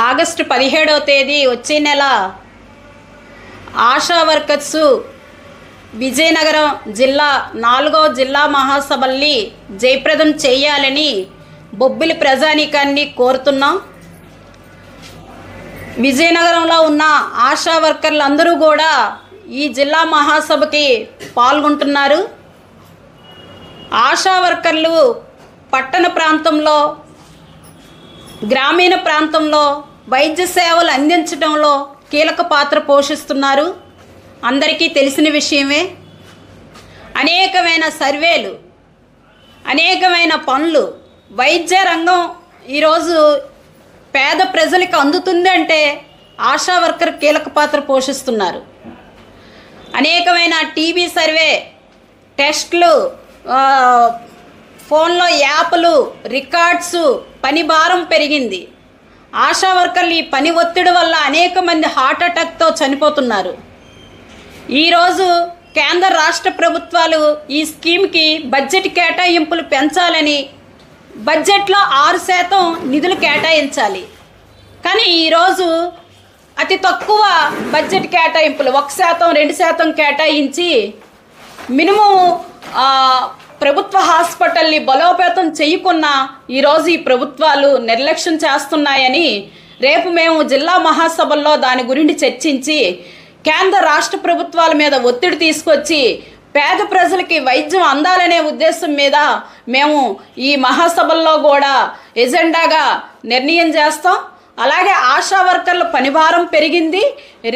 August 17వ తేదీ వచ్చే నెల ఆశా వర్కర్స్ విజయనగరం జిల్లా 4వ జిల్లా మహాసభల్ని జయప్రదం చేయాలని బొబ్బిలి ప్రజానీకాన్ని కోరుతున్నాం. విజయనగరంలో ఉన్న ఆశా వర్కర్లందరూ కూడా ఈ జిల్లా మహాసభకి పాల్గొంటున్నారు. ఆశా వర్కర్లు పట్టణ ప్రాంతంలో, గ్రామీణ ప్రాంతంలో వైద్య సేవలు అందించడంలో కీలక పాత్ర పోషిస్తున్నారు. అందరికీ తెలిసిన విషయమే. అనేకమైన సర్వేలు, అనేకమైన పనులు, వైద్య రంగం ఈరోజు పేద ప్రజలకు అందుతుంది అంటే ఆశా వర్కర్ కీలక పాత్ర పోషిస్తున్నారు. అనేకమైన టీబీ సర్వే, టెస్ట్లు, ఫోన్లో యాప్లు, రికార్డ్స్, పని భారం పెరిగింది. ఆశా వర్కర్లు ఈ పని ఒత్తిడి వల్ల అనేక మంది హార్ట్ అటాక్తో చనిపోతున్నారు. ఈరోజు కేంద్ర రాష్ట్ర ప్రభుత్వాలు ఈ స్కీమ్కి బడ్జెట్ కేటాయింపులు పెంచాలని, బడ్జెట్లో 6% నిధులు కేటాయించాలి. కానీ ఈరోజు అతి తక్కువ బడ్జెట్ కేటాయింపులు 1%, 2% కేటాయించి మినిమం ప్రభుత్వ హాస్పిటల్ని బలోపేతం చేయకున్నా ఈరోజు ఈ ప్రభుత్వాలు నిర్లక్ష్యం చేస్తున్నాయని రేపు మేము జిల్లా మహాసభల్లో దాని గురించి చర్చించి కేంద్ర రాష్ట్ర ప్రభుత్వాల మీద ఒత్తిడి తీసుకొచ్చి పేద ప్రజలకి వైద్యం అందాలనే ఉద్దేశం మీద మేము ఈ మహాసభల్లో కూడా ఎజెండాగా నిర్ణయం చేస్తాం. అలాగే ఆశా వర్కర్ల పనిభారం పెరిగింది,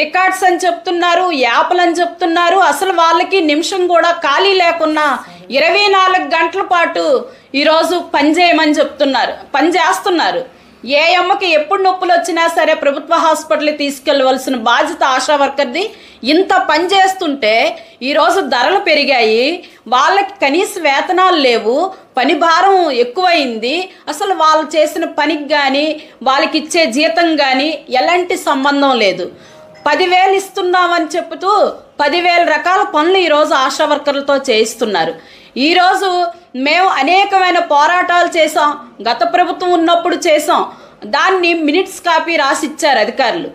రికార్డ్స్ అని చెప్తున్నారు, యాప్లు అని చెప్తున్నారు. అసలు వాళ్ళకి నిమిషం కూడా ఖాళీ లేకున్నా 24 గంటల పాటు ఈరోజు పని చేయమని చెప్తున్నారు, పని చేస్తున్నారు. ఏ అమ్మకి ఎప్పుడు నొప్పులు వచ్చినా సరే ప్రభుత్వ హాస్పిటల్కి తీసుకెళ్ళవలసిన బాధ్యత ఆశా వర్కర్ది. ఇంత పని చేస్తుంటే ఈరోజు ధరలు పెరిగాయి, వాళ్ళకి కనీస వేతనాలు లేవు, పని భారం ఎక్కువైంది. అసలు వాళ్ళు చేసిన పనికి కానీ వాళ్ళకి ఇచ్చే జీతం కానీ ఎలాంటి సంబంధం లేదు. 10,000 ఇస్తున్నామని చెబుతూ 10,000 రకాల పనులు ఈరోజు ఆశా వర్కర్లతో చేయిస్తున్నారు. ఈరోజు మేము అనేకమైన పోరాటాలు చేసాం, గత ప్రభుత్వం ఉన్నప్పుడు చేసాం. దాన్ని మినిట్స్ కాపీ రాసిచ్చారు అధికారులు.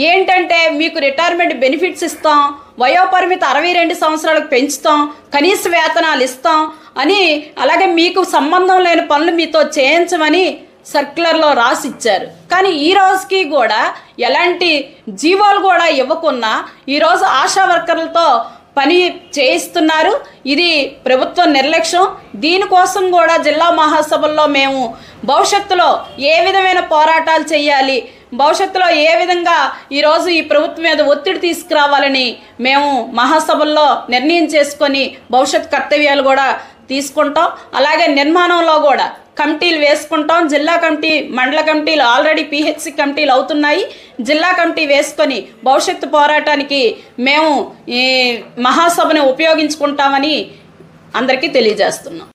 ఏంటంటే మీకు రిటైర్మెంట్ బెనిఫిట్స్ ఇస్తాం, వయోపరిమితి 62 సంవత్సరాలకు పెంచుతాం, కనీస వేతనాలు ఇస్తాం అని, అలాగే మీకు సంబంధం లేని పనులు మీతో చేయించమని సర్క్యులర్లో రాసిచ్చారు. కానీ ఈ రోజుకి కూడా ఎలాంటి జీవోలు కూడా ఇవ్వకున్నా ఈరోజు ఆశా వర్కర్లతో పని చేయిస్తున్నారు. ఇది ప్రభుత్వ నిర్లక్ష్యం. దీనికోసం కూడా జిల్లా మహాసభల్లో మేము భవిష్యత్తులో ఏ విధమైన పోరాటాలు చేయాలి, భవిష్యత్తులో ఏ విధంగా ఈరోజు ఈ ప్రభుత్వం మీద ఒత్తిడి తీసుకురావాలని మేము మహాసభల్లో నిర్ణయం చేసుకొని భవిష్యత్ కర్తవ్యాలు కూడా తీసుకుంటాం. అలాగే నిర్మాణంలో కూడా కమిటీలు వేసుకుంటాం. జిల్లా కమిటీ, మండల కమిటీలు ఆల్రెడీ పిహెచ్సి కమిటీలు అవుతున్నాయి. జిల్లా కమిటీ వేసుకొని భవిష్యత్తు పోరాటానికి మేము ఈ మహాసభను ఉపయోగించుకుంటామని అందరికీ తెలియజేస్తున్నాం.